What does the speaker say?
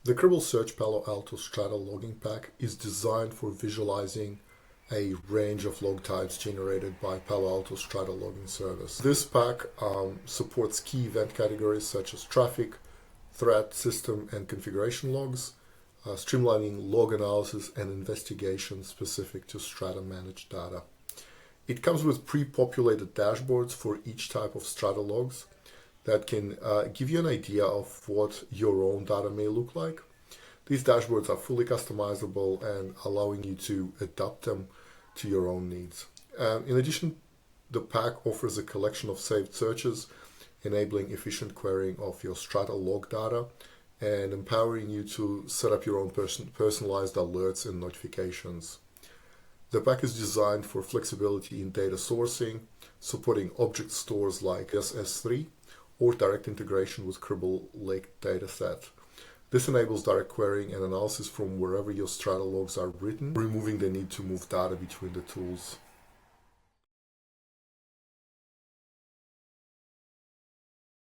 The Cribl Search Palo Alto Strata logging pack is designed for visualizing a range of log types generated by Palo Alto Strata logging service. This pack supports key event categories such as traffic, threat, system, and configuration logs, streamlining log analysis and investigation specific to Strata-managed data. It comes with pre-populated dashboards for each type of Strata logs that can give you an idea of what your own data may look like. These dashboards are fully customizable and allowing you to adapt them to your own needs. In addition, the pack offers a collection of saved searches, enabling efficient querying of your Strata log data and empowering you to set up your own personalized alerts and notifications. The pack is designed for flexibility in data sourcing, supporting object stores like S3 or direct integration with Cribl Lake dataset. This enables direct querying and analysis from wherever your Strata logs are written, removing the need to move data between the tools.